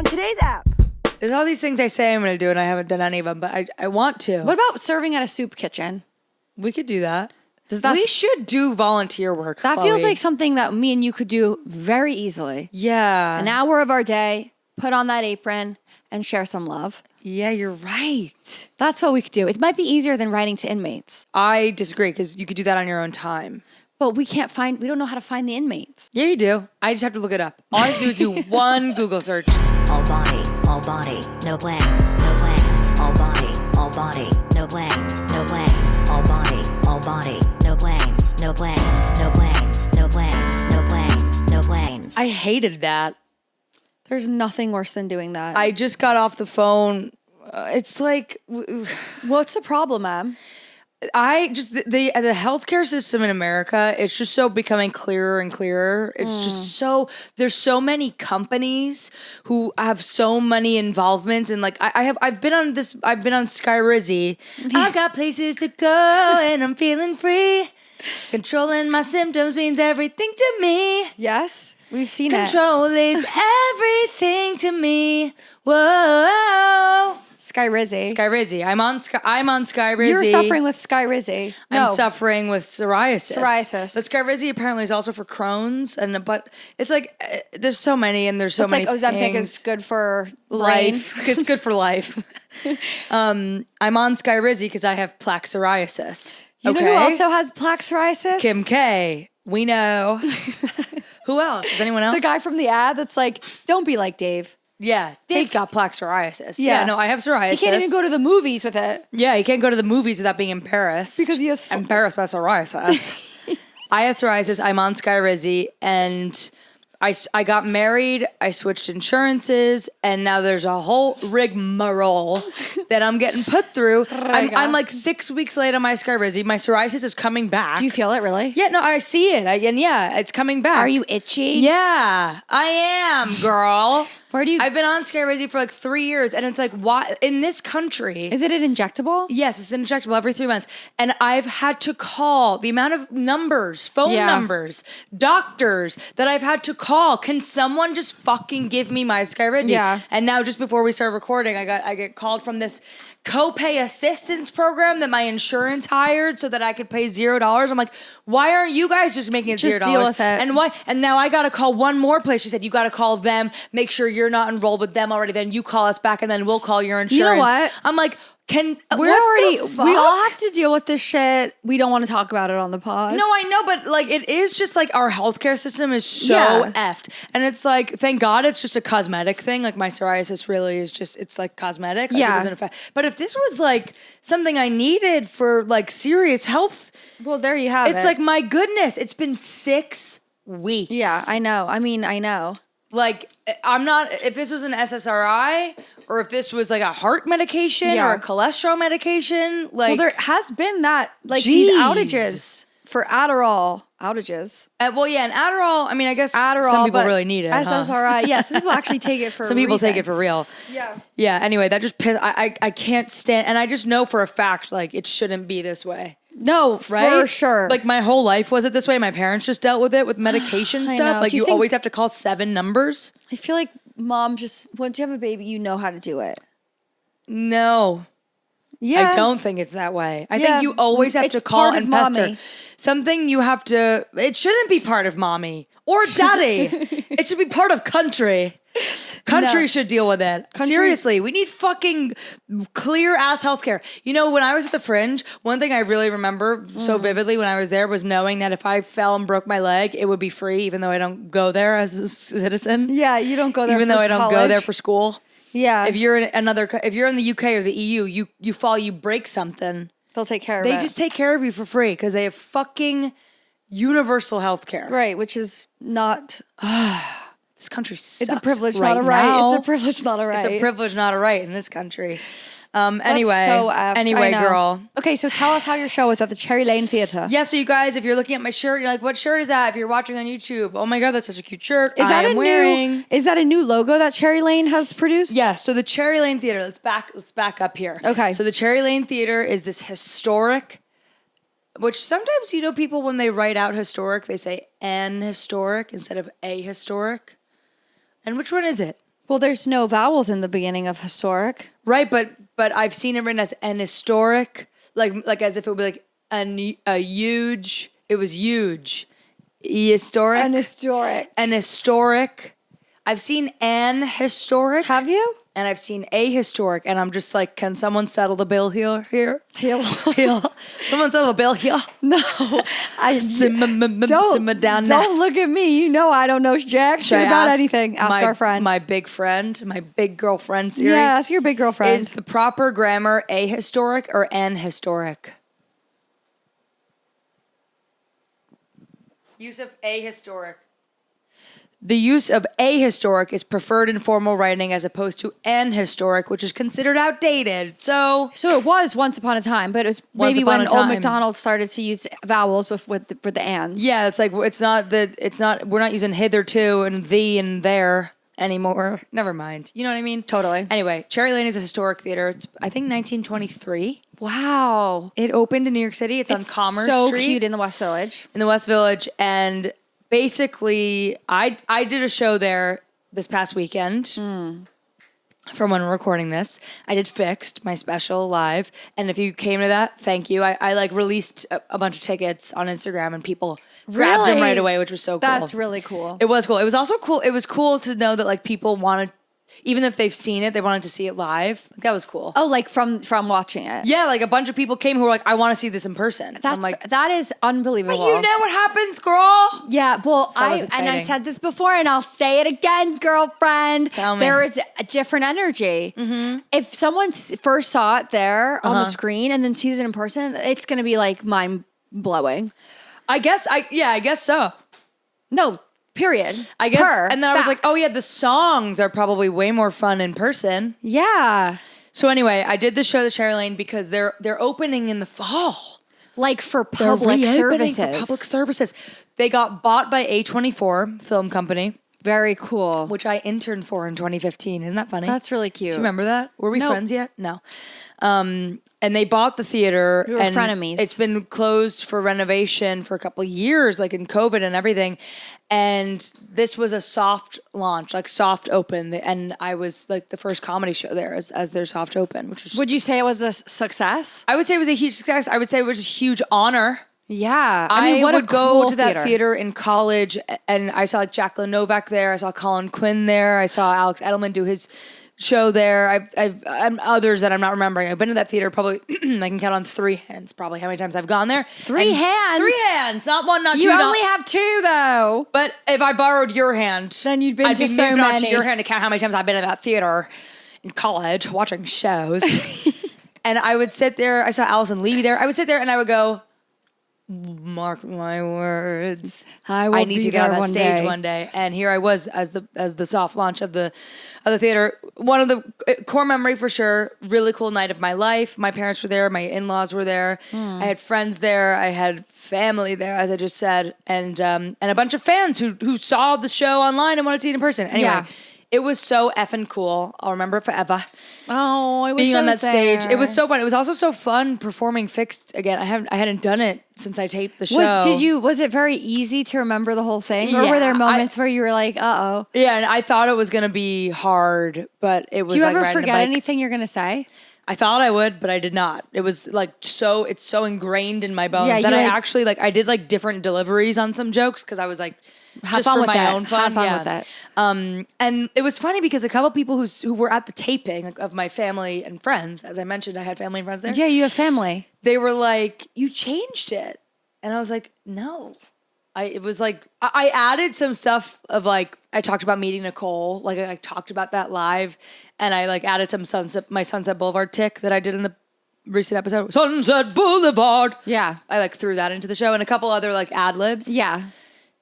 on today's app. There's all these things I say I'm going to do, and I haven't done any of them, but I want to. What about serving at a soup kitchen? We could do that. We should do volunteer work. That Chloe. feels like something that me and you could do very easily. Yeah. An hour of our day, put on that apron, and share some love. Yeah, you're right. That's what we could do. It might be easier than writing to inmates. I disagree because you could do that on your own time. But we don't know how to find the inmates. Yeah, you do. I just have to look it up. All I have to do is do one Google search. All body, no glands, no glands. All body, no glands, no glands. All body, no glands, no glands, no glands, no glands, no glands, no glands. I hated that. There's nothing worse than doing that. I just got off the phone. It's like... What's the problem, ma'am? The healthcare system in America, it's just so becoming clearer and clearer. It's just so, there's so many companies who have so many involvements, and like I've been on Skyrizzy. I've got places to go and I'm feeling free. Controlling my symptoms means everything to me. Yes, we've seen Control is everything to me. Whoa. Skyrizzy. I'm on Skyrizzy. You're suffering with Skyrizzy. No. I'm suffering with psoriasis. Psoriasis. But Skyrizzy apparently is also for Crohn's, but it's like there's so many, and there's so many. It's like Ozempic things. is good for life. It's good for life. I'm on Skyrizzy because I have plaque psoriasis. You know who also has plaque psoriasis? Kim K. We know. Who else? Is anyone else? The guy from the ad that's like, don't be like Dave. Yeah, Dave's got plaque psoriasis. Yeah. No, I have psoriasis. He can't even go to the movies with it. Yeah, he can't go to the movies without being embarrassed. Because he has... embarrassed by psoriasis. I have psoriasis. I'm on Skyrizzy, and I got married. I switched insurances, and now there's a whole rigmarole that I'm getting put through. I'm like 6 weeks late on my Skyrizzy. My psoriasis is coming back. Do you feel it really? Yeah, no, I see it. And yeah, it's coming back. Are you itchy? Yeah, I am, girl. Where do you... I've been on Skyrizzy for like 3 years, and it's like, why in this country? Is it an injectable? Yes, it's an injectable every 3 months, and I've had to call the amount of numbers, phone numbers, doctors that I've had to call. Can someone just fucking give me my Skyrizzy? Yeah. And now, just before we start recording, I get called from this copay assistance program that my insurance hired so that I could pay $0. I'm like, why aren't you guys just making it $0? Just deal with it. And why? And now I got to call one more place. She said, you got to call them, make sure you're not enrolled with them already. Then you call us back, and then we'll call your insurance. You know what? I'm like, we we all have to deal with this shit. We don't want to talk about it on the pod. No, I know, but like it is just like our healthcare system is so effed. And it's like, thank God it's just a cosmetic thing. Like my psoriasis really is just, it's like cosmetic. Like, it doesn't affect. But if this was like something I needed for like serious health. Well, there you have it. It's like, my goodness, it's been 6 weeks. Yeah, I know. I mean, I know. Like, I'm not, if this was an SSRI or if this was like a heart medication or a cholesterol medication, like. Well, there has been that, like these outages for Adderall outages. Well, yeah, and Adderall, I mean, I guess some people really need it. SSRI, yeah, some people actually take it for some people take it for real. Yeah. Yeah, anyway, that just pissed, I can't stand, and I just know for a fact, like, it shouldn't be this way. No, right? For sure. Like my whole life was it this way. My parents just dealt with it with medication stuff. Like you always have to call 7 numbers. I feel like mom just, once you have a baby, you know how to do it. No. Yeah. I don't think it's that way. I think you always have to call and pester. Something you have to, it shouldn't be part of mommy or daddy. It should be part of country. Country should deal with it. Seriously, we need fucking clear ass healthcare. You know, when I was at the Fringe, one thing I really remember so vividly when I was there was knowing that if I fell and broke my leg, it would be free, even though I don't go there as a citizen. Yeah, you don't go there. Even though I don't go there for school. Yeah. If you're in the UK or the EU, you fall, you break something. They'll take care of it. They just take care of you for free because they have fucking universal healthcare. Right, which is not. This country sucks. It's a privilege, right not a right. now. It's a privilege, not a right. It's a privilege, not a right in this country. Anyway, so apt. anyway, girl. Okay, so tell us how your show is at the Cherry Lane Theatre. Yeah, so you guys, if you're looking at my shirt, you're like, what shirt is that? If you're watching on YouTube, oh my God, that's such a cute shirt. Is that a new logo that Cherry Lane has produced? Yeah, so the Cherry Lane Theatre, let's back up here. Okay. So the Cherry Lane Theatre is this historic, which sometimes, you know, people when they write out historic, they say an historic instead of a historic. And which one is it? Well, there's no vowels in the beginning of historic. Right, but I've seen it written as an historic, like as if it would be like a huge. It was huge. Historic. An historic. An historic. I've seen an historic. Have you? And I've seen a historic, and I'm just like, can someone settle the bill here? Someone settle the bill here. No, Simmer down. Don't look at me. You know I don't know jack shit about anything. Ask our friend. My big friend, my big girlfriend Siri. Yeah, ask your big girlfriend. Is the proper grammar ahistoric or anhistoric? Use of ahistoric. The use of ahistoric is preferred in formal writing as opposed to anhistoric, which is considered outdated. So it was once upon a time, but it was Once maybe upon when a old time. McDonald started to use vowels with the ands. yeah, it's like we're not using hitherto and thee and there anymore. Never mind. You know what I mean? Totally. Anyway, Cherry Lane is a historic theater. It's I think 1923. Wow. It opened in New York City. It's on Commerce so Street. cute in the West Village. In the West Village, and basically, I did a show there this past weekend. From when we're recording this, I did Fixed, my special live, and if you came to that, thank you. I like released a bunch of tickets on Instagram, and people grabbed them right away, which was so cool. That's really cool. It was cool. It was also cool. It was cool to know that like people wanted, even if they've seen it, they wanted to see it live. Like, that was cool. Oh, like from watching it. Yeah, like a bunch of people came who were like, I want to see this in person. I'm like, That is unbelievable. but you know what happens, girl? Yeah, well, So that was I exciting. said this before, and I'll say it again, girlfriend. Tell me. There is a different energy. Mm-hmm. If someone first saw it there on the screen and then sees it in person, it's going to be like mind blowing. I guess so. No, period. I guess, Per. and then I was like, Facts. oh yeah, the songs are probably way more fun in person. Yeah, So anyway, I did the show, the Cherry Lane, because they're opening in the fall. like for They're public reopening services. for public services. They got bought by A24 film company, Very cool. which I interned for in 2015. Isn't that funny? That's really cute. Do you remember that? Were we Nope. friends yet? No. And they bought the theater. We were and frenemies. It's been closed for renovation for a couple of years, like in COVID and everything. And this was a soft launch, like soft open. And I was like the first comedy show there as their soft open, which was. Would you say it was a success? I would say it was a huge success. I would say it was a huge honor. Yeah. I mean, what would a go cool to that theater in college, and I saw like Jacqueline Novak there. I saw Colin Quinn there. I saw Alex Edelman do his show there. I've others that I'm not remembering. I've been to that theater probably I can count on 3 hands probably how many times I've gone there. Three hands? 3 hands, not one, not two. You not- only have 2 though. But if I borrowed your hand, Then you'd been I'd to be so moving on to many. your hand to count how many times I've been in that theater in college watching shows. And I would sit there. I saw Allison Levy there. I would sit there and I would go, mark my words. I will need be to get on there that one stage day. one day. And here I was as the soft launch of the theater. One of the core memory for sure. Really cool night of my life. My parents were there. My in-laws were there. I had friends there. I had family there, as I just said, and a bunch of fans who saw the show online and wanted to see it in person. Anyway. Yeah. It was so effing cool. I'll remember it forever. Oh, I wish Being I on was that stage, there. it was so fun. It was also so fun performing Fixed again. I hadn't done it since I taped the show. Was it very easy to remember the whole thing? Or were there Yeah, moments where you were like, uh-oh? Yeah, and I thought it was gonna be hard, but it was. Do you like ever riding a forget bike. anything you're going to say? I thought I would, but I did not. It was like it's so ingrained in my bones Yeah, that you I like- actually I did like different deliveries on some jokes because I was like, Have just fun for with my that. own fun. Have fun yeah. with it. And it was funny because a couple people who were at the taping of my family and friends, as I mentioned, I had family and friends there. Yeah, you have family. They were like, "You changed it," and I was like, "No." It was like I added some stuff of like I talked about meeting Nicole, like I talked about that live, and I like added some my Sunset Boulevard tick that I did in the recent episode. Sunset Boulevard. Yeah. I like threw that into the show and a couple other like ad libs. Yeah.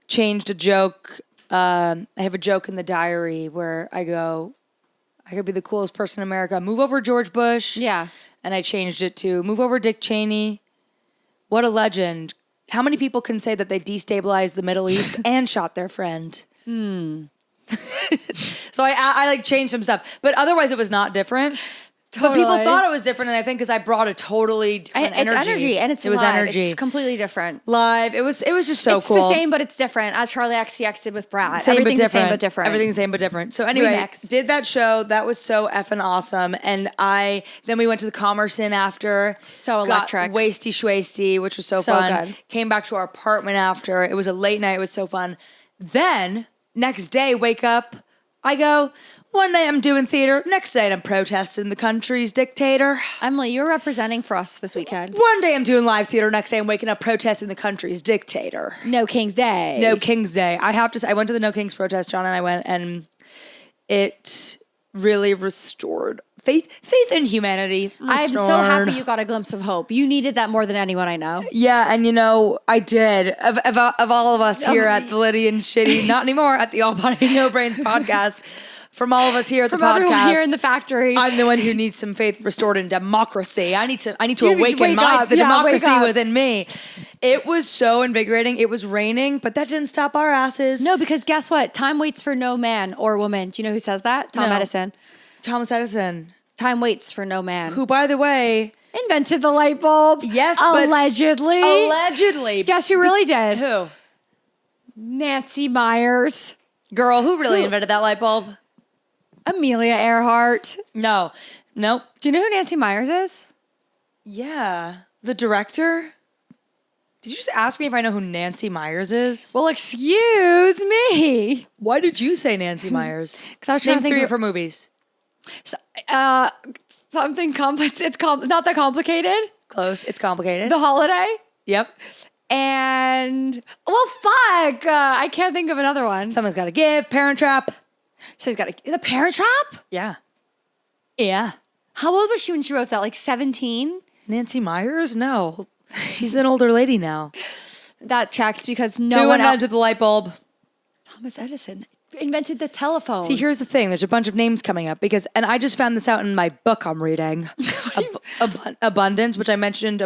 Changed a joke. I have a joke in the diary where I go, I could be the coolest person in America. Move over George Bush. Yeah. And I changed it to move over Dick Cheney. What a legend. How many people can say that they destabilized the Middle East and shot their friend? So I like changed some stuff. But otherwise it was not different. But people thought it was different, and I think because I brought a totally different It's energy. energy, and it was live. Energy. It's completely different. Live. It was just so cool. It's the same, but it's different. As Charlie XCX did with Brad. Everything's the same, but different. Everything's the same, but different. So anyway, Remix. Did that show. That was so effing awesome. And then we went to the Commerce Inn after. So electric. Got wasty schwasty, which was so fun. Good. Came back to our apartment after. It was a late night. It was so fun. Then, next day, wake up. I go, one night I'm doing theater. Next night I'm protesting the country's dictator. Emily, you're representing for us this weekend. One day I'm doing live theater. Next day I'm waking up protesting the country's dictator. No King's Day. No King's Day. I have to say, I went to the No King's protest, John and I went, and it really restored faith in humanity. I'm so happy you got a glimpse of hope. You needed that more than anyone I know. Yeah, and I did. Of all of us here at the Liddy and Shitty, not anymore, at the All Body No Brains podcast, from all of us here at the podcast. From everyone here in the factory. I'm the one who needs some faith restored in democracy. I need to awaken the democracy within me. It was so invigorating. It was raining, but that didn't stop our asses. No, because guess what? Time waits for no man or woman. Do you know who says that? Edison. Thomas Edison. Time waits for no man. Who, by the way, invented the light bulb. Yes, allegedly. Allegedly. Guess who really did? Who? Nancy Myers. Girl, who really invented that light bulb? Amelia Earhart. No. Nope. Do you know who Nancy Myers is? Yeah. The director? Did you just ask me if I know who Nancy Myers is? Well, excuse me. Why did you say Nancy Myers? Because I was trying to think three of her movies. So, something complex. It's not that complicated. Close. It's complicated. The Holiday. Yep. And fuck. I can't think of another one. Someone's Got to Give. Parent Trap. So he's got The Parent Trap. Yeah. Yeah. How old was she when she wrote that? Like 17? Nancy Myers? No. She's an older lady now. That checks because Who invented the light bulb? Thomas Edison invented the telephone. See, here's the thing. There's a bunch of names coming up and I just found this out in my book I'm reading. Abundance, which I mentioned.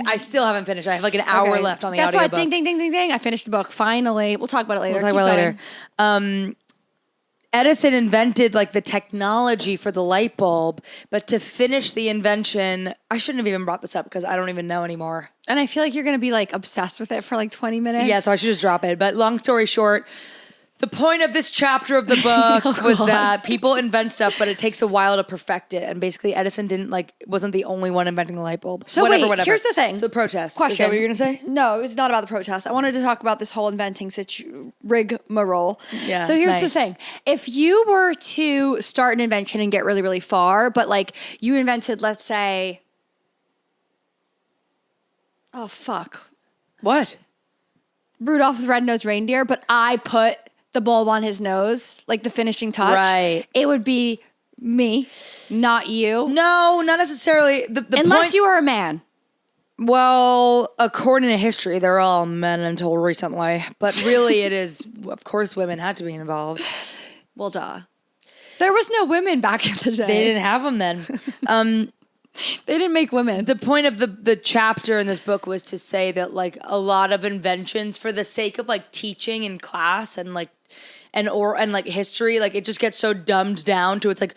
I still haven't finished. I have like an hour left on the audiobook. Guess what? Ding, ding, ding, ding, ding. I finished the book. Finally. We'll talk about it later. Edison invented like the technology for the light bulb, but to finish the invention, I shouldn't have even brought this up because I don't even know anymore. And I feel like you're going to be like obsessed with it for like 20 minutes. Yeah, so I should just drop it. But long story short, the point of this chapter of the book was that people invent stuff, but it takes a while to perfect it. And basically Edison wasn't the only one inventing the light bulb. So whatever. Here's the thing. So the protest. Question. Is that what you're going to say? No, it was not about the protest. I wanted to talk about this whole inventing rigmarole. Yeah. So here's the thing. If you were to start an invention and get really, really far, but like you invented, let's say, oh, fuck. What? Rudolph the Red-Nosed Reindeer, but I put the bulb on his nose, like the finishing touch. Right. It would be me, not you. No, not necessarily. Unless you were a man. Well, according to history, they're all men until recently. But really it is, of course, women had to be involved. Well, duh. There was no women back in the day. They didn't have them then. They didn't make women. The point of the chapter in this book was to say that like a lot of inventions for the sake of like teaching in class and like and history, like it just gets so dumbed down to it's like,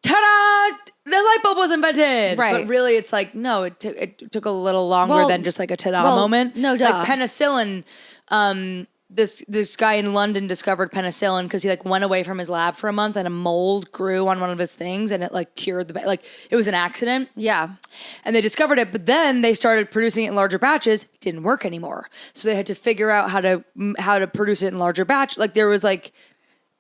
ta-da! The light bulb was invented. Right. But really it's like, no, it took a little longer than just like a ta-da moment. No, duh. Like penicillin, this guy in London discovered penicillin because he like went away from his lab for a month and a mold grew on one of his things and it like cured it was an accident. Yeah. And they discovered it, but then they started producing it in larger batches. It didn't work anymore. So they had to figure out how to produce it in larger batch. Like there was like.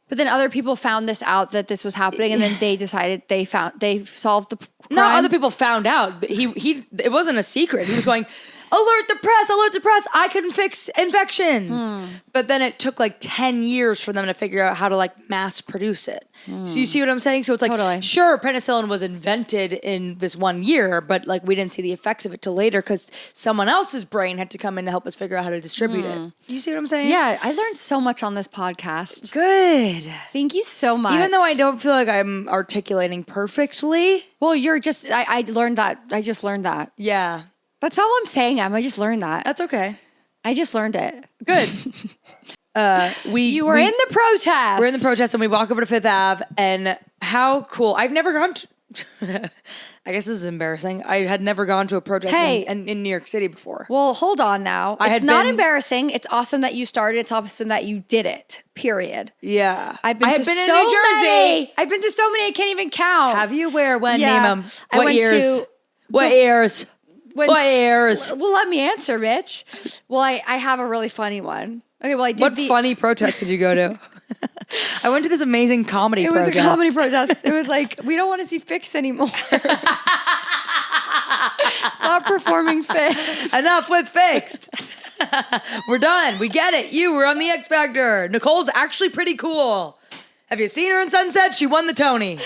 But then other people found this out that this was happening, and then they decided they solved the crime. No, other people found out. It wasn't a secret. He was going, alert the press, I can fix infections. But then it took like 10 years for them to figure out how to like mass produce it. So you see what I'm saying? So it's like, Totally. Sure, penicillin was invented in this 1 year, but like we didn't see the effects of it till later because someone else's brain had to come in to help us figure out how to distribute it. You see what I'm saying? Yeah, I learned so much on this podcast. Good. Thank you so much. Even though I don't feel like I'm articulating perfectly. Well, you're just, I learned that. I just learned that. Yeah. That's all I'm saying, Em. I just learned that. That's okay. I just learned it. Good. You were in the protest. We're in the protest and we walk over to Fifth Ave and how cool. I've never gone I guess this is embarrassing. I had never gone to a protest in New York City before. Well, hold on now. It's not embarrassing. It's awesome that you started. It's awesome that you did it. Period. Yeah. I have been in New Jersey. I've been to so many I can't even count. Have you? Where? When? Yeah. Name them. What years? What years? What years? Well, let me answer, Mitch. Well, I have a really funny one. Okay, well, I did What funny protest did you go to? I went to this amazing comedy protest. It was a comedy protest. It was like, we don't want to see Fixed anymore. Stop performing Fixed. Enough with Fixed. We're done. We get it. You were on the X Factor. Nicole's actually pretty cool. Have you seen her in Sunset? She won the Tony.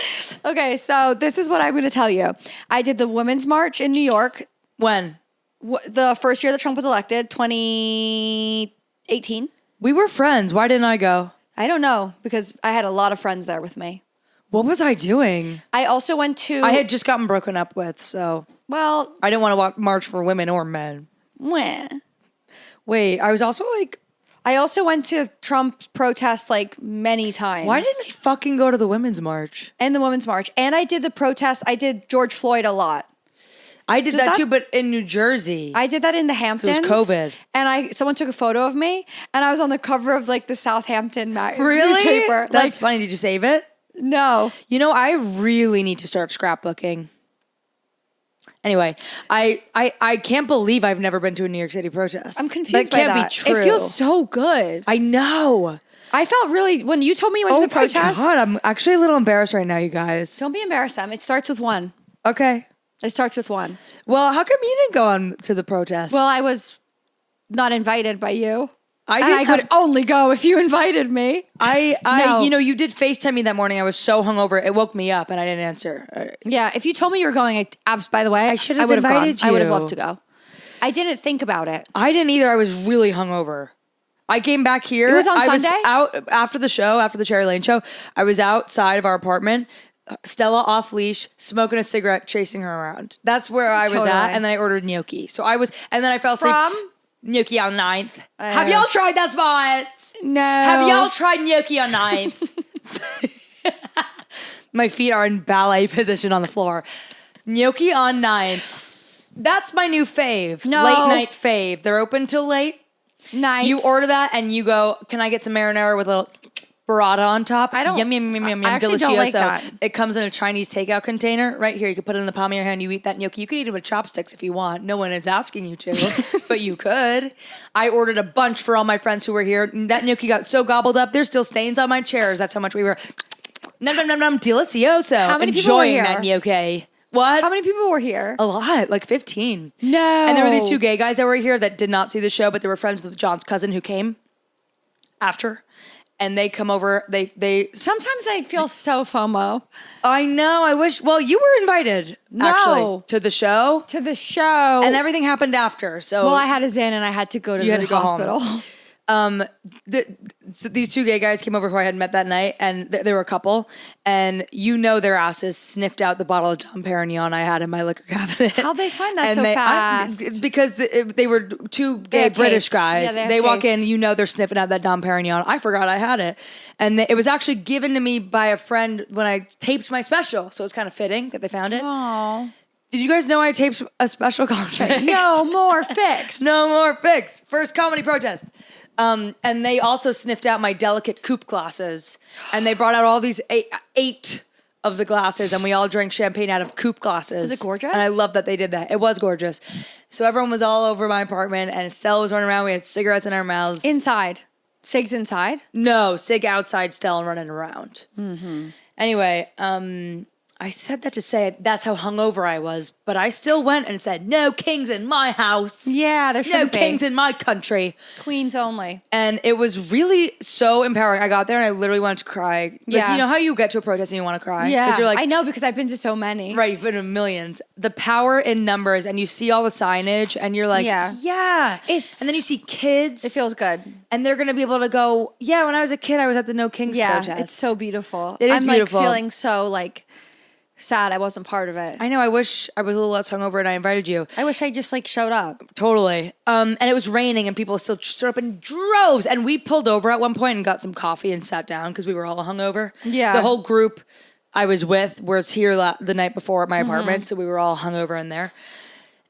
Okay, so this is what I'm going to tell you. I did the Women's March in New York. When? The first year that Trump was elected, 2018. We were friends. Why didn't I go? I don't know, because I had a lot of friends there with me. What was I doing? I also went to... I had just gotten broken up with, so... Well... I didn't want to march for women or men. When? Wait, I was also like... I also went to Trump protests like many times. Why didn't I fucking go to the Women's March? And the Women's March. And I did the protests. I did George Floyd a lot. I did that too, but in New Jersey. I did that in the Hamptons. It was COVID. And someone took a photo of me, and I was on the cover of like the Southampton newspaper. Really? That's funny. Did you save it? No. You know, I really need to start scrapbooking. Anyway, I can't believe I've never been to a New York City protest. I'm confused by that. That can't be true. It feels so good. I know. I felt really, when you told me you went to the protest. Oh my God, I'm actually a little embarrassed right now, you guys. Don't be embarrassed, Em. It starts with one. Okay. It starts with one. Well, how come you didn't go on to the protest? Well, I was not invited by you. I could only go if you invited me. No. You know, you did FaceTime me that morning. I was so hungover. It woke me up and I didn't answer. Yeah, if you told me you were going, by the way, I should have invited invited gone. you. I would have loved to go. I didn't think about it. I didn't either. I was really hungover. I came back here. It was on Sunday? I was out after the show, after the Cherry Lane show. I was outside of our apartment, Stella off leash, smoking a cigarette, chasing her around. That's where I was at. And then I ordered gnocchi. And then I fell asleep. From? Gnocchi on 9th. Have y'all tried that spot? No. Have y'all tried gnocchi on 9th? My feet are in ballet position on the floor. Gnocchi on 9th. That's my new fave. No. Late night fave. They're open till late. Nice. You order that and you go, can I get some marinara with a little burrata on top? I don't. Yum, yum, yum, yum, yum. actually Delicioso. don't like that. It comes in a Chinese takeout container. Right here, you can put it in the palm of your hand. You eat that gnocchi. You could eat it with chopsticks if you want. No one is asking you to, but you could. I ordered a bunch for all my friends who were here. That gnocchi got so gobbled up, there's still stains on my chairs. That's how much we were. Num, num, num, num, delicioso. How many people were enjoying here? that gnocchi. What? How many people were here? A lot, like 15. No. And there were these two gay guys that were here that did not see the show, but they were friends with John's cousin who came after. And they come over, they Sometimes I feel so FOMO. I know, I wish, well, you were invited, actually, to the show. To the show. And everything happened after, so. Well, I had a Xan and I had to go to the hospital. So these two gay guys came over who I had met that night, and they were a couple, and you know their asses sniffed out the bottle of Dom Perignon I had in my liquor cabinet. How'd they find that so fast? Because they were two gay British taste. guys. Yeah, they walk taste. in, you know they're sniffing out that Dom Perignon. I forgot I had it. And it was actually given to me by a friend when I taped my special, so it's kind of fitting that they found it. Oh. Did you guys know I taped a special called Fixed? No more Fixed. No more Fixed. First comedy protest. And they also sniffed out my delicate coupe glasses. And they brought out all these eight of the glasses, and we all drank champagne out of coupe glasses. Was it gorgeous? And I love that they did that. It was gorgeous. So everyone was all over my apartment, and Stella was running around. We had cigarettes in our mouths. Inside. Sig's inside? No, Sig outside, Stella running around. Mm-hmm. Anyway, I said that to say that's how hungover I was, but I still went and said, no kings in my house. Yeah, there shouldn't be. No kings in my country. Queens only. And it was really so empowering. I got there and I literally wanted to cry. Like, Yeah. you know how you get to a protest and you want to cry? Yeah, 'Cause you're like, I know because I've been to so many. right, you've been to millions. The power in numbers, and you see all the signage and you're like, Yeah. And then you see kids. It feels good. And they're going to be able to go, yeah, when I was a kid, I was at the No Kings Yeah, protest. it's so beautiful. It is beautiful. I'm like feeling so like sad I wasn't part of it. I know. I wish I was a little less hungover and I invited you. I wish I just like showed up. Totally. And it was raining and people still showed up in droves. And we pulled over at one point and got some coffee and sat down because we were all hungover. Yeah. The whole group I was with was here the night before at my apartment. So we were all hungover in there.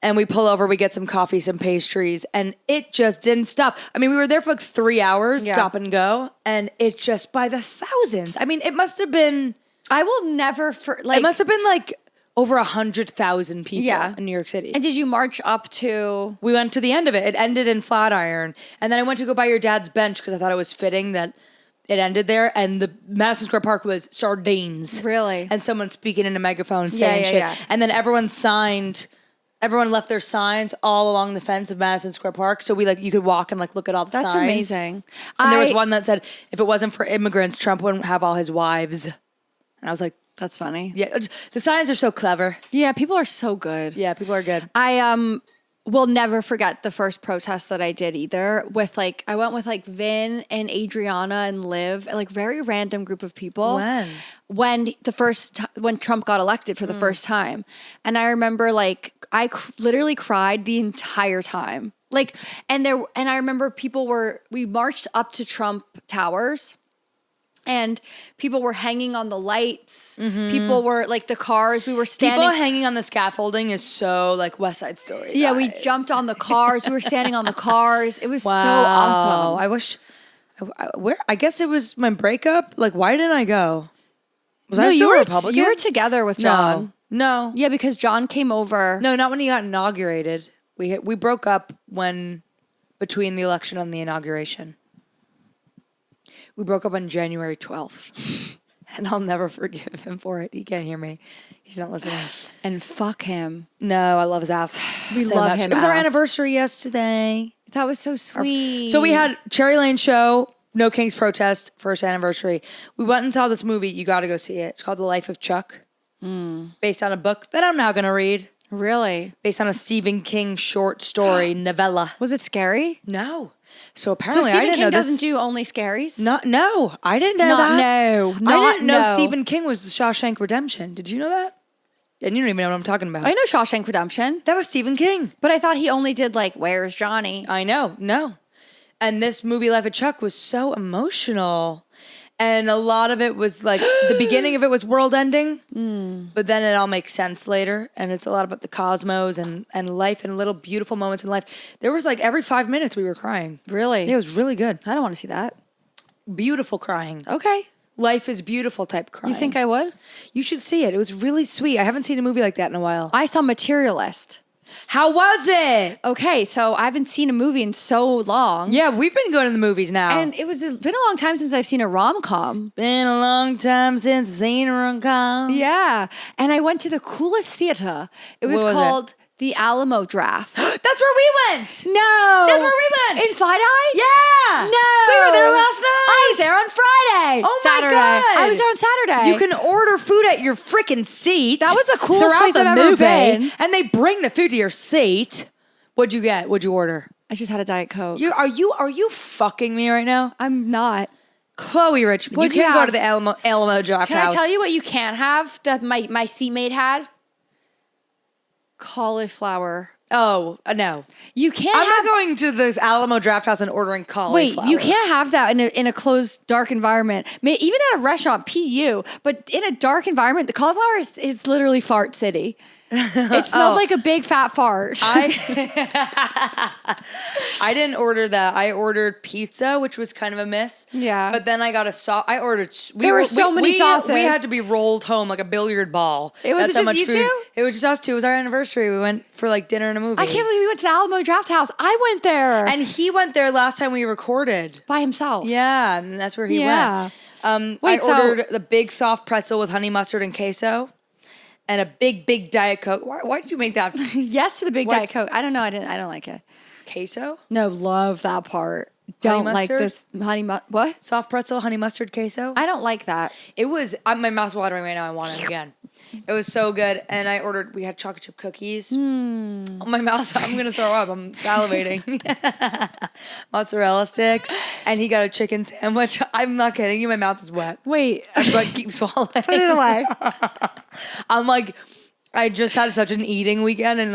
And we pull over, we get some coffee, some pastries, and it just didn't stop. I mean, we were there for like 3 hours, stop and go, and it just by the thousands. I mean, it must have been... I will never... it must have been like over 100,000 people in New York City. And did you march up to... We went to the end of it. It ended in Flatiron. And then I went to go buy your dad's bench because I thought it was fitting that it ended there. And the Madison Square Park was sardines. Really? And someone speaking in a megaphone saying shit. Yeah. And then everyone left their signs all along the fence of Madison Square Park. So you could walk and look at all the signs. That's amazing. And there was one that said, if it wasn't for immigrants, Trump wouldn't have all his wives. And I was like, that's funny. Yeah. The signs are so clever. Yeah. People are so good. Yeah. People are good. I will never forget the first protest that I did either I went with Vin and Adriana and Liv, very random group of people. When when Trump got elected for the first time. And I remember I literally cried the entire time. And I remember we marched up to Trump Towers and people were hanging on the lights. Mm-hmm. People were the cars. We were standing. People hanging on the scaffolding is so West Side Story. Yeah, we jumped on the cars. We were standing on the cars. It was so awesome. I wish. I guess it was my breakup. Why didn't I go? Was I still a Republican? You were together with John. No. Yeah, because John came over. No, not when he got inaugurated. We broke up between the election and the inauguration. We broke up on January 12th. And I'll never forgive him for it. He can't hear me. He's not listening. And fuck him. No, I love his ass. We love him. It was our anniversary yesterday. That was so sweet. So we had Cherry Lane show, No Kings Protest, first anniversary. We went and saw this movie. You got to go see it. It's called The Life of Chuck. Based on a book that I'm now going to read. Really? Based on a Stephen King short story novella. Was it scary? No. So apparently Stephen I didn't King know this. doesn't do only scaries? No, I didn't know that. I didn't know Stephen King was the Shawshank Redemption. Did you know that? And you don't even know what I'm talking about. I know Shawshank Redemption. That was Stephen King. But I thought he only did Where's Johnny? I know, no. And this movie, Life of Chuck, was so emotional. And a lot of it was the beginning of it was world ending, but then it all makes sense later. And it's a lot about the cosmos and life and little beautiful moments in life. There was every 5 minutes we were crying. Really? It was really good. I don't want to see that. Beautiful crying. Okay. Life is beautiful type crying. You think I would? You should see it. It was really sweet. I haven't seen a movie like that in a while. I saw Materialist. How was it? Okay, so I haven't seen a movie in so long. Yeah, we've been going to the movies now. And it's been a long time since I've seen a rom-com. Been a long time since I've seen a rom-com. Yeah, and I went to the coolest theater. It was called the Alamo Draft. That's where we went. No. That's where we went. In Fide-Eye? Yeah. No. We were there last night. I was there on Friday. Oh Saturday. my God. I was there on Saturday. You can order food at your freaking seat. That was the coolest throughout place the I've ever movie, been. And they bring the food to your seat. What'd you get? What'd you order? I just had a Diet Coke. Are you fucking me right now? I'm not. Chloe Richmond, What'd you can't you go to the Alamo Draft Can House. I tell you what you can't have that my seatmate had? Cauliflower. Oh, no. You can't I'm not going to this Alamo Draft House and ordering cauliflower. Wait, you can't have that in a closed, dark environment. Even at a restaurant, PU, but in a dark environment, the cauliflower is literally fart city. It smells like a big fat fart. I didn't order that. I ordered pizza, which was kind of a miss. Yeah. But then I got a sauce. I ordered. There were so many sauces. We had to be rolled home like a billiard ball. Was That's it how just much you food. two? It was just us two. It was our anniversary. We went for dinner and a movie. I can't believe we went to the Alamo Draft House. I went there. And he went there last time we recorded. By himself. Yeah, and that's where he Yeah. went. Wait, I ordered the big soft pretzel with honey mustard and queso. And a big Diet Coke. Why did you make that face? Yes to the big Diet Coke. I don't know. I don't like it. Queso? No, love that part. Don't like mustard? this honey mustard. What? Soft pretzel, honey mustard, queso? I don't like that. It was, my mouth's watering right now. I want it again. It was so good. And we had chocolate chip cookies. Oh, my mouth, I'm going to throw up. I'm salivating. Mozzarella sticks. And he got a chicken sandwich. I'm not kidding you. My mouth is wet. Wait. I keep swallowing. Put it away. I'm I just had such an eating weekend and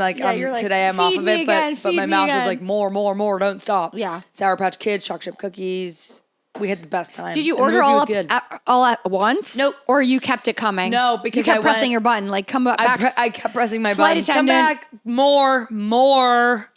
today I'm off of it, but my mouth was more, don't stop. Yeah. Sour Patch Kids, chocolate chip cookies, We had the best time. Did you And the order movie all was up good. all at once? Nope. Or you kept it coming? No, because you kept I pressing went- your button. Like, come back. I kept pressing my Flight button. Come attendant. back, more.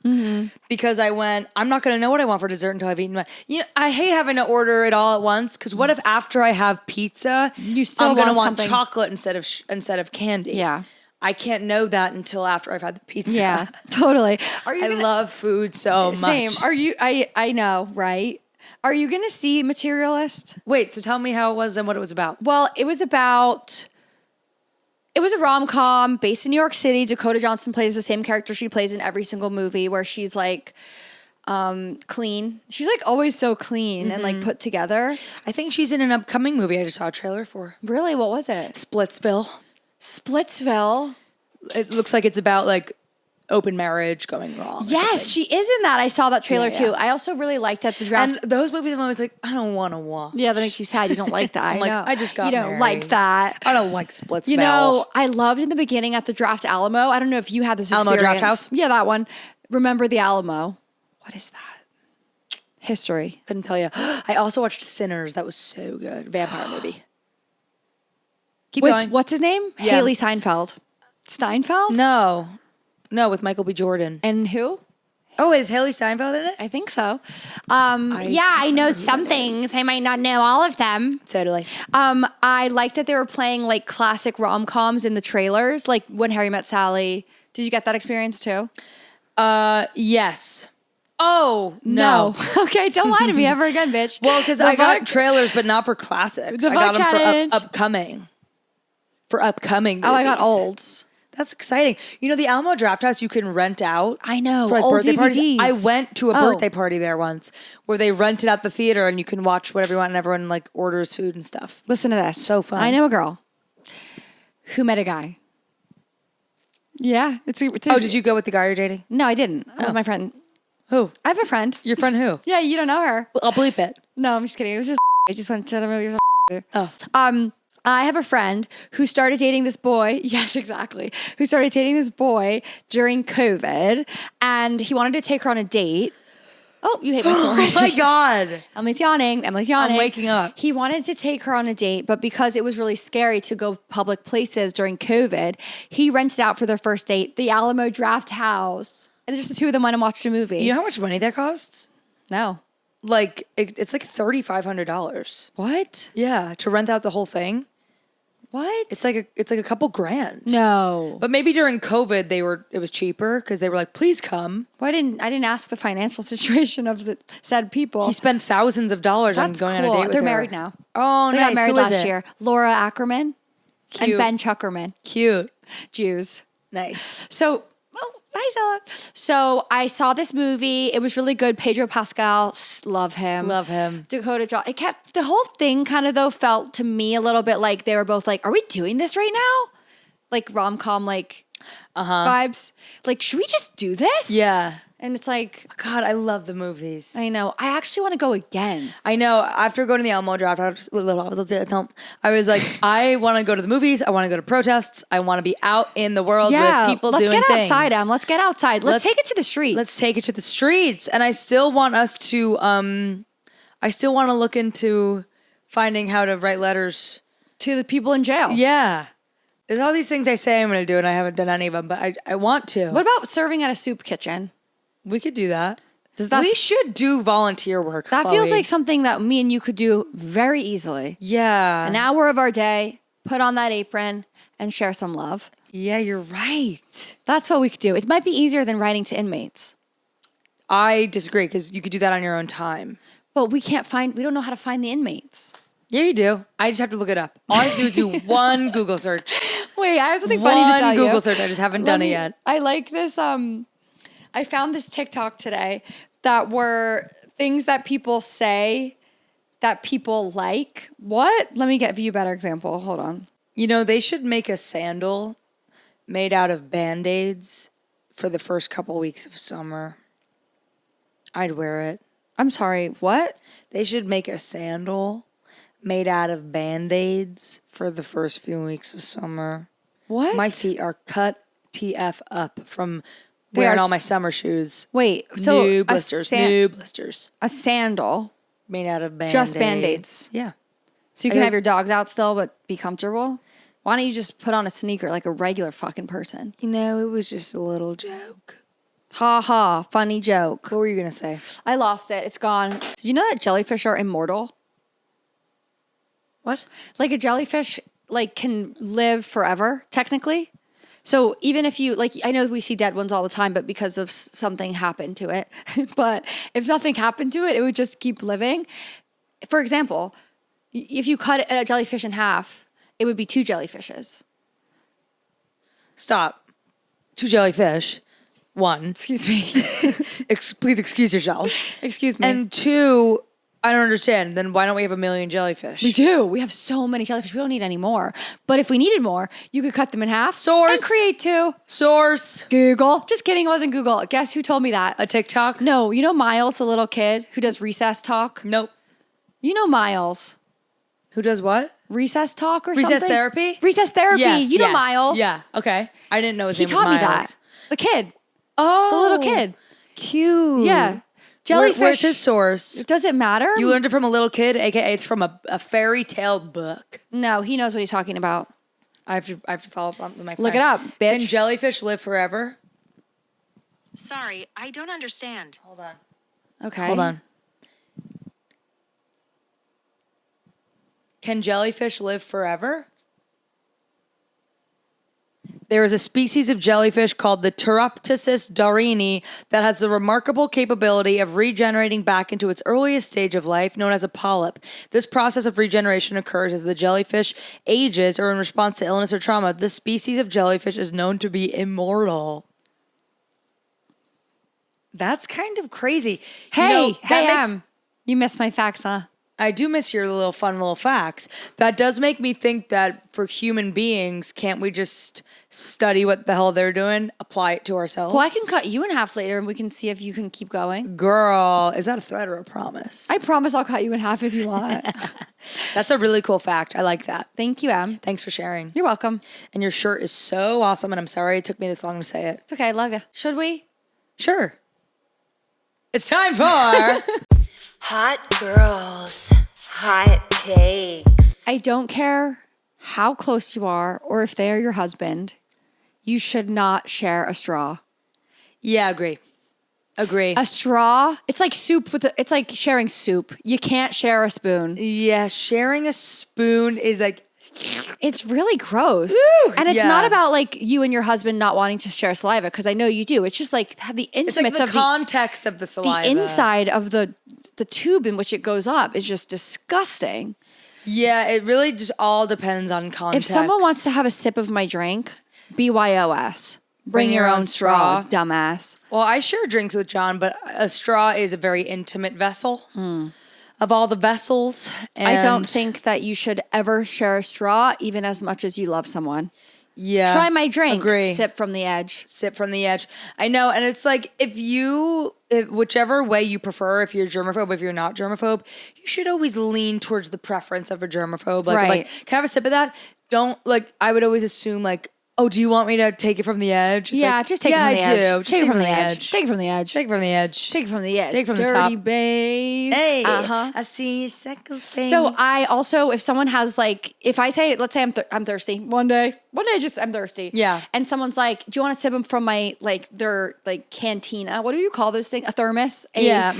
Because I went, I'm not going to know what I want for dessert until I've eaten my. I hate having to order it all at once. Because what if after I have pizza, You still I'm gonna want want something- chocolate instead of candy? Yeah. I can't know that until after I've had the pizza. Yeah, totally. Are you I gonna, love food so much. Same. Are you, I know, right? Are you going to see Materialist? Wait, so tell me how it was and what it was about. Well, it was a rom-com based in New York City. Dakota Johnson plays the same character she plays in every single movie, where she's like clean. She's like always so clean and like put together. I think she's in an upcoming movie I just saw a trailer for. Really? What was it? Splitsville. Splitsville. It looks like it's about like open marriage going wrong. Yes, she is in that. I saw that trailer Yeah, too. yeah. I also really liked that the draft. And those movies I'm always like, I don't want to watch. Yeah, that makes you sad. You don't like that. I'm like, know. I just got You don't married. like that. I don't like Splitsville. You know, I loved in the beginning at the Draft Alamo. I don't know if you had this Alamo experience. Drafthouse? Yeah, that one. Remember the Alamo. What is that? History. Couldn't tell you. I also watched Sinners. That was so good. Vampire movie. Keep With, going. what's his name? Yeah. Haley Steinfeld. Steinfeld? No, with Michael B. Jordan. And who? Oh, is Haley Steinfeld in it? I think so. I know some things. I might not know all of them. Totally. I liked that they were playing like classic rom-coms in the trailers, like When Harry Met Sally. Did you get that experience too? Yes. Oh, no. Okay, don't lie to me ever again, bitch. Well, because The I got fuck? trailers, but not for classics. The I got fuck them challenge. for upcoming. For upcoming movies. Oh, I got olds. That's exciting. You know, the Alamo Drafthouse you can rent out. I know, For like old birthday parties. DVDs. I went to a Oh. birthday party there once where they rented out the theater and you can watch whatever you want and everyone like orders food and stuff. Listen to this. So fun. I know a girl who met a guy. Yeah. It's Oh, did you go with the guy you're dating? No, I didn't. I with my friend. Who? I have a friend. Your friend who? Yeah, you don't know her. I'll bleep it. No, I'm just kidding. It was just I just went to the movie. Oh. I have a friend who started dating this boy. Yes, exactly. Who started dating this boy during COVID, and he wanted to take her on a date. Oh, you hate my story. Oh my God. Emily's yawning. I'm waking up. He wanted to take her on a date, but because it was really scary to go public places during COVID, he rented out for their first date the Alamo Drafthouse. And just the two of them went and watched a movie. You know how much money that costs? No. Like, it's like $3,500. What? Yeah, to rent out the whole thing. What? It's like a couple grand. No. But maybe during COVID it was cheaper because they were like, please come. Well, I didn't ask the financial situation of the said people. He spent thousands of dollars on That's going cool. on a date with They're her. married now. Oh, They nice. got married Who is last it? year. Laura Ackerman Cute. and Ben Chuckerman. Cute. Jews. Nice. So, hi Zella. So I saw this movie. It was really good. Pedro Pascal, love him. Love him. Dakota Johnson. It kept the whole thing kind of though felt to me a little bit like they were both like, "Are we doing this right now?" Like rom-com, like vibes. Like, should we just do this? Yeah. And it's like, God, I love the movies. I know. I actually want to go again. I know. After going to the Alamo Draft, I was like, I want to go to the movies. I want to go to protests. I want to be out in the world with people let's doing get things. outside, Em. Let's get outside. Let's take it to the streets. Let's take it to the streets. And I still want us to. I still want to look into finding how to write letters to the people in jail. Yeah. There's all these things I say I'm going to do, and I haven't done any of them, but I want to. What about serving at a soup kitchen? We could do that. That we should do volunteer work. That Chloe. feels like something that me and you could do very easily. Yeah. An hour of our day, put on that apron, and share some love. Yeah, you're right. That's what we could do. It might be easier than writing to inmates. I disagree because you could do that on your own time. But we don't know how to find the inmates. Yeah, you do. I just have to look it up. All I have to do is do one Google search. Wait, I have something funny to tell you. One Google search. I just haven't done it yet. I like this. I found this TikTok today that were things that people say that people like. What? Let me give you a better example. Hold on. You know, they should make a sandal made out of Band-Aids for the first couple weeks of summer. I'd wear it. I'm sorry, what? They should make a sandal made out of Band-Aids for the first few weeks of summer. What? My feet are cut TF up from wearing all my summer shoes. Wait, so new blisters, new blisters. A sandal. made out of Band-Aids. Just Band-Aids. Yeah. So you can have your dogs out still, but be comfortable? Why don't you just put on a sneaker like a regular fucking person? You know, it was just a little joke. Ha ha, funny joke. What were you going to say? I lost it. It's gone. Did you know that jellyfish are immortal? What? Like a jellyfish can live forever, technically. So even if you, I know we see dead ones all the time, but because of something happened to it. But if nothing happened to it, it would just keep living. For example, if you cut a jellyfish in half, it would be 2 jellyfishes. Stop. 2 jellyfish. 1. Excuse me. Please excuse yourself. Excuse me. And 2, I don't understand. Then why don't we have 1 million jellyfish? We do. We have so many jellyfish. We don't need any more. But if we needed more, you could cut them in half. Source. And create 2. Source. Google. Just kidding. It wasn't Google. Guess who told me that? A TikTok? No. You know Miles, the little kid who does recess talk? Nope. You know Miles. Who does what? Recess talk or something? Recess therapy? Recess therapy. Yes, you know yes. Miles. Yeah. Okay. I didn't know his He name was taught me Miles. that. The kid. Oh. The little kid. Cute. Yeah. Jellyfish. Where's his source? Does it matter? You learned it from a little kid, aka it's from a fairy tale book. No, he knows what he's talking about. I have to follow up with my friend. Look it up, bitch. Can jellyfish live forever? Sorry, I don't understand. Hold on. Okay. Hold on. Can jellyfish live forever? There is a species of jellyfish called the Turroptysis darini that has the remarkable capability of regenerating back into its earliest stage of life, known as a polyp. This process of regeneration occurs as the jellyfish ages or in response to illness or trauma. This species of jellyfish is known to be immortal. That's kind of crazy. Hey, you missed my facts, huh? I do miss your fun little facts. That does make me think that for human beings, can't we just study what the hell they're doing, apply it to ourselves? Well, I can cut you in half later and we can see if you can keep going. Girl, is that a threat or a promise? I promise I'll cut you in half if you want. That's a really cool fact. I like that. Thank you, Em. Thanks for sharing. You're welcome. And your shirt is so awesome, and I'm sorry it took me this long to say it. It's okay. I love you. Should we? Sure. It's time for... Hot girls, hot takes. I don't care how close you are or if they are your husband. You should not share a straw. Yeah, agree. A straw, it's like soup it's like sharing soup. You can't share a spoon. Yeah, sharing a spoon is like... It's really gross. Woo! And it's Yeah. not about like you and your husband not wanting to share saliva, because I know you do. It's just like the It's intimates like the of context of the saliva. the inside of the tube in which it goes up is just disgusting. Yeah, it really just all depends on context. If someone wants to have a sip of my drink, BYOS. Bring your own straw, dumbass. Well, I share drinks with John, but a straw is a very intimate vessel of all the vessels. I don't and think that you should ever share a straw, even as much as you love someone. Yeah. Try my drink. Agree. Sip from the edge. Sip from the edge. I know. And it's like, whichever way you prefer, if you're germaphobe, if you're not germaphobe, you should always lean towards the preference of a germaphobe. Like, Right. can I have a sip of that? I would always assume oh, do you want me to take it from the edge? It's Yeah, just take it from the edge. I do. Just Take it from the edge. Take it from the edge. Take it from the edge. Take it from the edge. Take it from the Dirty top. babe. Hey, Uh-huh. I see your second baby. So I also, if someone has if I say, let's say I'm thirsty one day, just I'm thirsty. Yeah. And someone's like, do you want to sip them from my, their cantina? What do you call those things? A thermos? Yeah.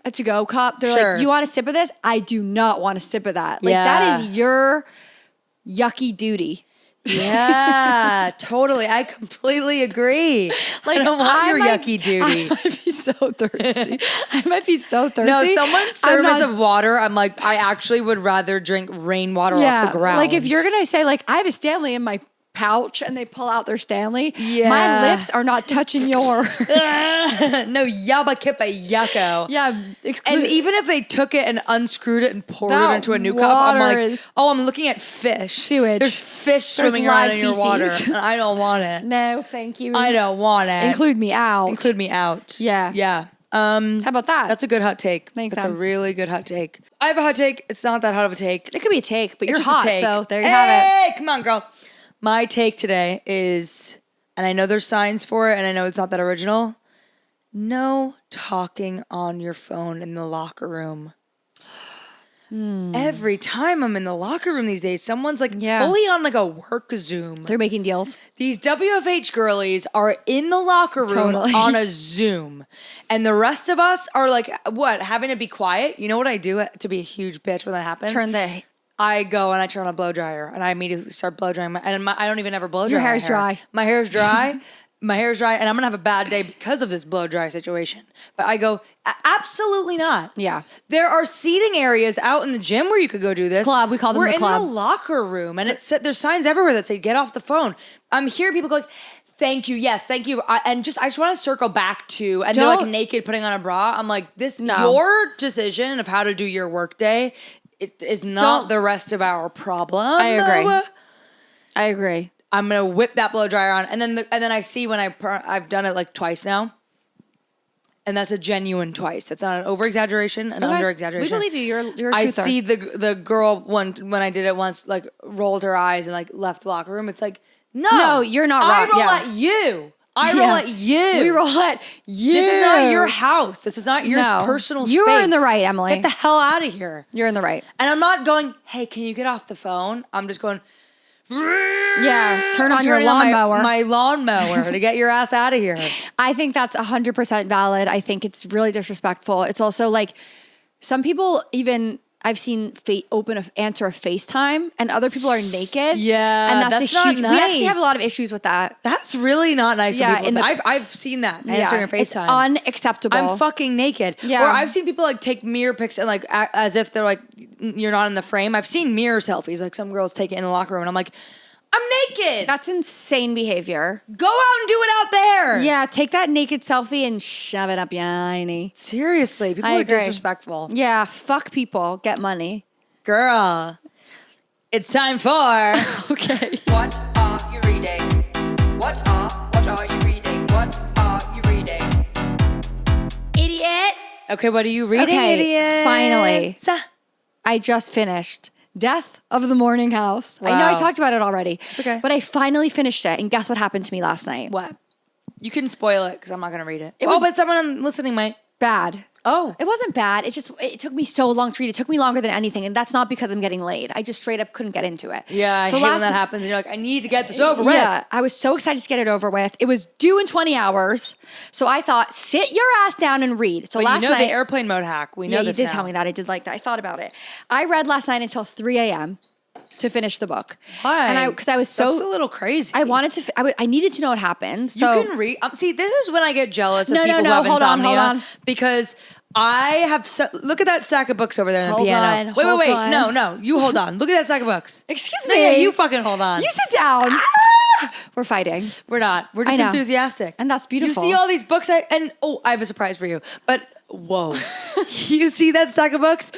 A to-go cup? They're Sure. like, you want a sip of this? I do not want a sip of that. Yeah. That is your yucky duty. Yeah, totally. I completely agree. I don't want your yucky duty. I might be so thirsty. I might be so thirsty. No, someone's thermos of water, I'm like, I actually would rather drink rainwater off the ground. Like if you're going to say I have a Stanley in my pouch and they pull out their Stanley, Yeah. my lips are not touching yours. No, yabba kippa yucko. Yeah. And even if they took it and unscrewed it and poured it That into a new cup, I'm water like, is I'm looking at fish. sewage. There's fish swimming around live in your water. feces. And I don't want it. No, thank you. I don't want it. Include me out. Include me out. Yeah. Yeah. How about that? That's a good hot take. Thanks, That's a Em. really good hot take. I have a hot take. It's not that hot of a take. It could be a take, but It's you're just a hot, take. so there you have it. Hey, come on, girl. My take today is, and I know there's signs for it, and I know it's not that original. No talking on your phone in the locker room. Every time I'm in the locker room these days, someone's like fully on like a work Zoom. They're making deals. These WFH girlies are in the locker room on a Zoom. And the rest of us are like, what, having to be quiet? You know what I do to be a huge bitch when that happens? I go and I turn on a blow dryer and I immediately start blow drying. I don't even ever blow dry. Your hair's dry. My hair's dry. My hair's dry and I'm going to have a bad day because of this blow dry situation. But I go, absolutely not. Yeah. There are seating areas out in the gym where you could go do this. Club, we call them the club. We're in the locker room and there's signs everywhere that say, get off the phone. I'm hearing people go like, thank you, yes, thank you. I just want to circle back to, and they're like naked putting on a bra. I'm like, your decision of how to do your work day, it is not the rest of our problem. I agree. I'm gonna whip that blow dryer on, and then I see when I've done it like twice now, and that's a genuine twice. That's not an over exaggeration, an under exaggeration. We believe you. You're a truther. I see the girl when I did it once, like rolled her eyes and like left the locker room. It's like no, you're not wrong. I roll at you. I roll at you. We roll at you. This is not your house. This is not your personal space. You're in the right, Emily. Get the hell out of here. You're in the right. And I'm not going, hey, can you get off the phone? I'm just going. Yeah, turn on your lawnmower. My lawnmower to get your ass out of here. I think that's 100% valid. I think it's really disrespectful. It's also like some people even I've seen answer a FaceTime and other people are naked. Yeah, and that's not huge. nice. We actually have a lot of issues with that. That's really not nice for people. I've seen that answering a FaceTime. It's unacceptable. I'm fucking naked. Yeah. Or I've seen people like take mirror pics and like act as if they're like you're not in the frame. I've seen mirror selfies. Like some girls take it in the locker room and I'm like, I'm naked. That's insane behavior. Go out and do it out there. Yeah, take that naked selfie and shove it up your hiney. Seriously, people are disrespectful. Yeah, fuck people. Get money. Girl, it's time for... Okay. What are you reading? What are you reading? What are you reading? Idiot. Okay, what are you reading, idiot? Finally. I just finished Death of the Morning House. Wow. I know I talked about it already. It's okay. But I finally finished it. And guess what happened to me last night? What? You can spoil it because I'm not going to read it. But someone listening might. Bad. Oh. It wasn't bad. It took me so long to read. It took me longer than anything. And that's not because I'm getting laid. I just straight up couldn't get into it. Yeah, I hate when that happens. And you're like, I need to get this over with. Yeah, I was so excited to get it over with. It was due in 20 hours. So I thought, sit your ass down and read. So last night. The airplane mode hack. We know this now. You did tell me that. I did like that. I thought about it. I read last night until 3 a.m. to finish the book. Why? And because I was so... That's a little crazy. I wanted to... I needed to know what happened. So you can read... see, this is when I get jealous of people who have insomnia. Hold on. Because I have... look at that stack of books over there on the piano. Wait. No. You hold on. Look at that stack of books. Excuse me. No, yeah, you fucking hold on. You sit down. We're fighting. We're not. We're just enthusiastic. And that's beautiful. You see all these books I have a surprise for you. But, whoa. You see that stack of books?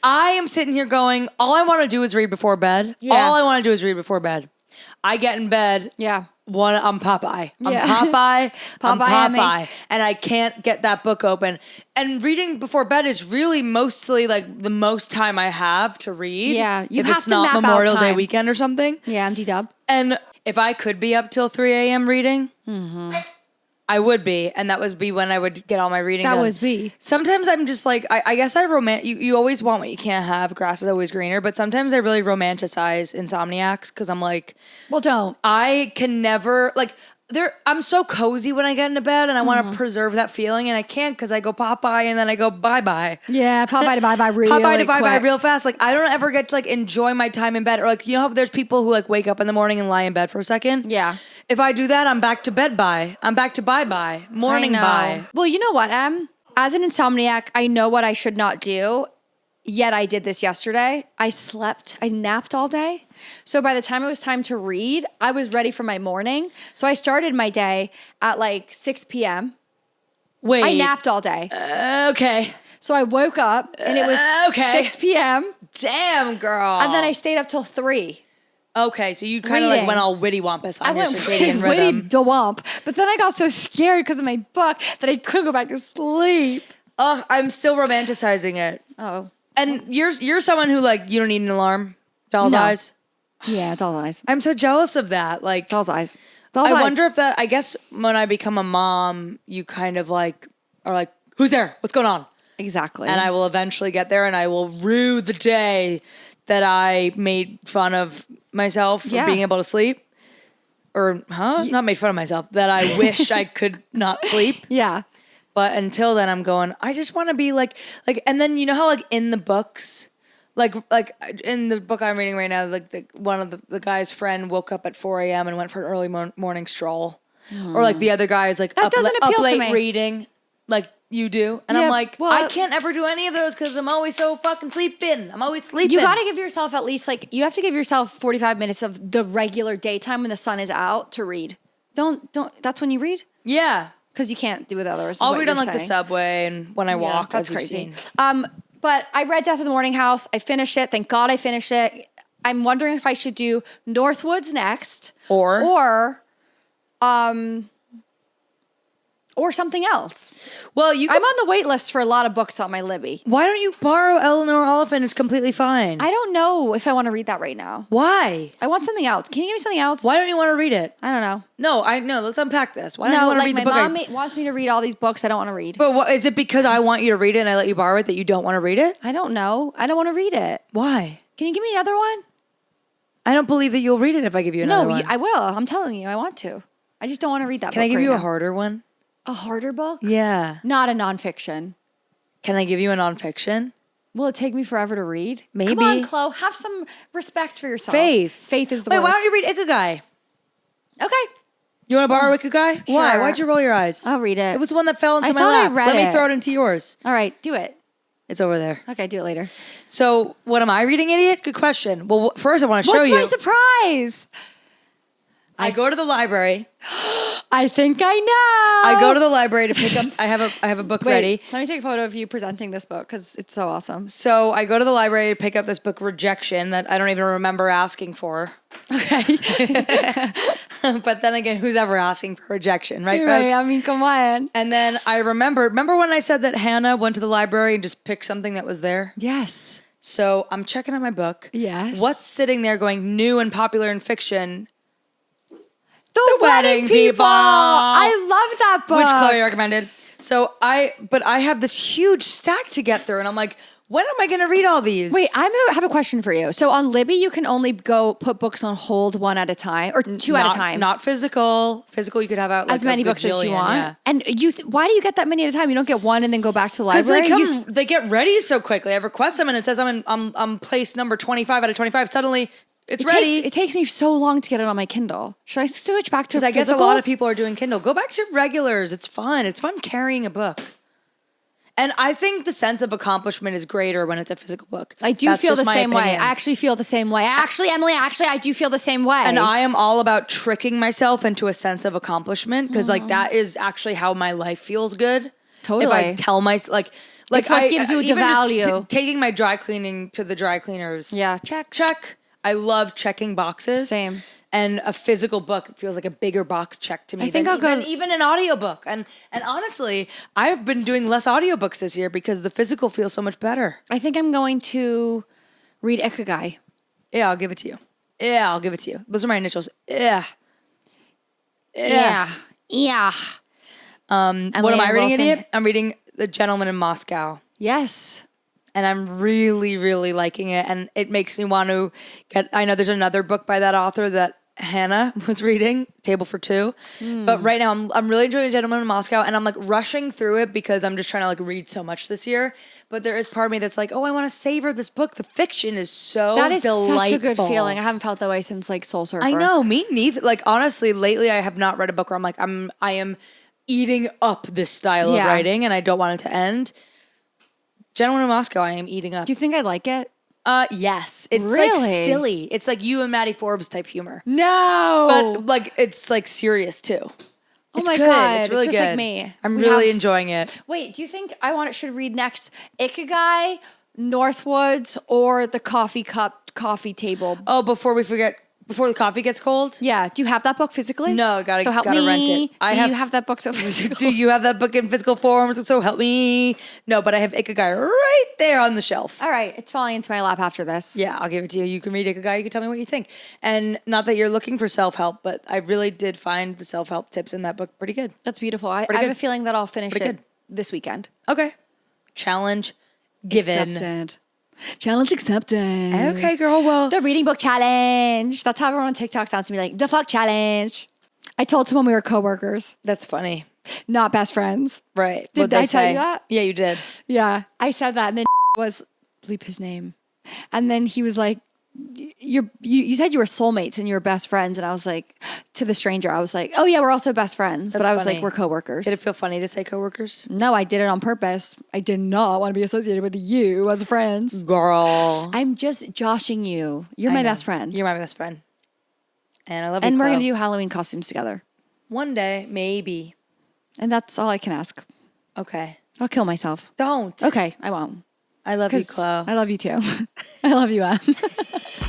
I am sitting here going, all I want to do is read before bed. Yeah. All I want to do is read before bed. I get in bed. Yeah. I'm Popeye. Yeah. I'm Popeye. Popeye. And I can't get that book open. And reading before bed is really mostly like the most time I have to read. Yeah. You if have it's to not map Memorial out Day time. weekend or something. Yeah, I'm D-dub. And if I could be up till 3 a.m. reading, I would be, and that would be when I would get all my reading done. That was me. Sometimes I'm just like, I guess you always want what you can't have. Grass is always greener. But sometimes I really romanticize insomniacs because I'm like... Well, don't. I can never... I'm so cozy when I get into bed, and I want to preserve that feeling, and I can't because I go Popeye, and then I go bye-bye. Yeah, Popeye to bye-bye really Popeye to bye-bye quick. real fast. Like, I don't ever get to, like, enjoy my time in bed. Or, like, you know how there's people who, like, wake up in the morning and lie in bed for a second? Yeah. If I do that, I'm back to bed bye. I'm back to bye-bye. Morning bye. Well, you know what, Em? As an insomniac, I know what I should not do, yet I did this yesterday. I napped all day. So by the time it was time to read, I was ready for my morning. So I started my day at like 6 p.m. Wait. I napped all day. Okay. So I woke up and it was 6 p.m. Damn, girl. And then I stayed up till 3. Okay, so you kind of like went all witty wampus on your circadian rhythm. Witty dewump. But then I got so scared because of my book that I couldn't go back to sleep. Oh, I'm still romanticizing it. Oh. And you're someone who like, you don't need an alarm? Doll's eyes? Yeah, doll's eyes. I'm so jealous of that. Like doll's eyes. I wonder if I guess when I become a mom, you kind of like are like, who's there? What's going on? Exactly. And I will eventually get there, and I will rue the day that I made fun of myself for being able to sleep. Or, not made fun of myself. That I wished I could not sleep. Yeah. But until then, I'm going, I just want to be like, and then you know how like in the books, like in the book I'm reading right now, like one of the guy's friend woke up at 4 a.m. and went for an early morning stroll. Or like the other guy is like That doesn't appeal up to late me. reading like you do. And I'm like, I can't ever do any of those because I'm always so fucking sleeping. I'm always sleeping. You got to give yourself at least you have to give yourself 45 minutes of the regular daytime when the sun is out to read. Don't, that's when you read? Yeah. Because you can't do it others. I'll read on like the subway and when I walk. That's as crazy. You've seen. But I read Death in the Morning House. I finished it. Thank God I finished it. I'm wondering if I should do Northwoods next. Or something else. Well, I'm on the wait list for a lot of books on my Libby. Why don't you borrow Eleanor Oliphant? It's completely fine. I don't know if I want to read that right now. Why? I want something else. Can you give me something else? Why don't you want to read it? I don't know. No, let's unpack this. Why don't you want to read the book? My mom wants me to read all these books I don't want to read. But what, is it because I want you to read it and I let you borrow it that you don't want to read it? I don't know. I don't want to read it. Why? Can you give me another one? I don't believe that you'll read it if I give you another one. No, I will. I'm telling you, I want to. I just don't want to read that book. Can I give you right a now. harder one? A harder book? Yeah. Not a nonfiction. Can I give you a nonfiction? Will it take me forever to read? Maybe. Come on, Chloe. Have some respect for yourself. Faith is the word. word. Why don't you read Ikigai? Okay. You want to borrow Ikigai? Sure. Why? Why'd you roll your eyes? I'll read it. It was the one that fell into my thought I lap. read Let me it. throw it into yours. All right, do it. It's over there. Okay, do it later. So, what am I reading, idiot? Good question. Well, first I want to show you. What's my surprise? I go to the library. I think I know. I go to the library to pick up. I have a book ready. Let me take a photo of you presenting this book because it's so awesome. So I go to the library to pick up this book, Rejection, that I don't even remember asking for. Okay. But then again, who's ever asking for rejection, right? Right. Folks? I mean, come on. And then I remember when I said that Hannah went to the library and just picked something that was there? Yes. So I'm checking out my book. Yes. What's sitting there going new and popular in fiction? The Wedding People. I love that book. Which Chloe recommended. So I have this huge stack to get through, and I'm like, when am I going to read all these? Wait, I have a question for you. So on Libby, you can only go put books on hold one at a time or two at a time. Not physical. Physical, you could have out like as many books as you want. Yeah. And why do you get that many at a time? You don't get one and then go back to the library. Because they get ready so quickly. I request them, and it says I'm place number 25 out of 25. Suddenly, it's ready. It takes me so long to get it on my Kindle. Should I switch back to physicals? Because I guess a lot of people are doing Kindle. Go back to regulars. It's fun. It's fun carrying a book. And I think the sense of accomplishment is greater when it's a physical book. I do feel the same way. I actually feel the same way. Emily, I do feel the same way. And I am all about tricking myself into a sense of accomplishment because that is actually how my life feels good. Totally. If I tell myself, like it's what gives you the value. Taking my dry cleaning to the dry cleaners. Yeah, check. I love checking boxes. Same. And a physical book feels like a bigger box check to me I think than even an audiobook. And honestly, I've been doing less audiobooks this year because the physical feels so much better. I think I'm going to read Ikigai. Yeah, I'll give it to you. Those are my initials. Yeah. What am I reading, idiot? I'm reading The Gentleman in Moscow. Yes. And I'm really, really liking it. And it makes me want to I know there's another book by that author that Hannah was reading, Table for Two. But right now I'm really enjoying Gentleman in Moscow, and I'm like rushing through it because I'm just trying to like read so much this year. But there is part of me that's like, oh, I want to savor this book. The fiction is so That is delightful. such a good feeling. I haven't felt that way since like Soul Surfer. I know, me neither. Like honestly, lately I have not read a book where I'm like, I am eating up this style of writing and I don't want it to end. Gentleman in Moscow, I am eating up. Do you think I'd like it? Yes. It's really? like silly. It's like you and Maddie Forbes type humor. No. But like it's like serious too. Oh my God. It's really just good. Like me. I'm really enjoying it. Wait, do you think should read next Ikigai, Northwoods, or the Coffee Cup Coffee Table? Oh, before the coffee gets cold? Yeah. Do you have that book physically? No, gotta rent it. Do you have that book so physical? Do you have that book in physical form? So help me. No, but I have Ikigai right there on the shelf. All right. It's falling into my lap after this. Yeah, I'll give it to you. You can read Ikigai. You can tell me what you think. And not that you're looking for self-help, but I really did find the self-help tips in that book pretty good. That's beautiful. I have a feeling that I'll finish it this weekend. Okay. Challenge given. Accepted. Challenge accepted. Okay, girl. Well, The reading book challenge. That's how everyone on TikTok sounds to me, like, the fuck challenge. I told someone we were coworkers, that's funny. not best friends. Right. Did What'd they I tell say? you that? Yeah, you did. Yeah, I said that, and then was bleep his name, and then he was like, "You said you were soulmates and you were best friends," and I was like, to the stranger, I was like, "Oh yeah, we're also best friends," but That's I was funny. like, "We're coworkers." Did it feel funny to say coworkers? No, I did it on purpose. I did not want to be associated with you as friends. Girl. I'm just joshing you. You're my best friend, You're my best friend. And I love you, and we're Chlo. gonna do Halloween costumes together, One day, maybe. and that's all I can ask. Okay. I'll kill myself. Don't. Okay, I won't. I love you, 'Cause Chlo. I love you too. I love you, Em.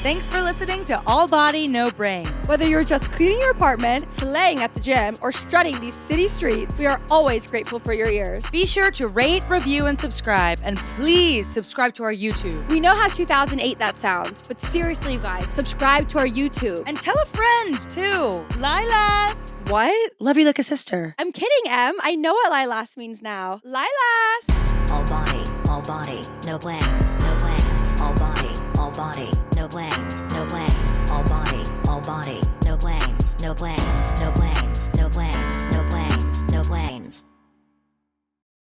Thanks for listening to All Body, No Brain. Whether you're just cleaning your apartment, slaying at the gym, or strutting these city streets, we are always grateful for your ears. Be sure to rate, review, and subscribe. And please subscribe to our YouTube. We know how 2008 that sounds, but seriously, you guys, subscribe to our YouTube. And tell a friend, too. Lilas. What? Love you like a sister. I'm kidding, Em. I know what Lilas means now. Lilas! All body, no blanks, no blanks. All body, no blanks, no blanks. All body, no blanks, no blanks, no blanks.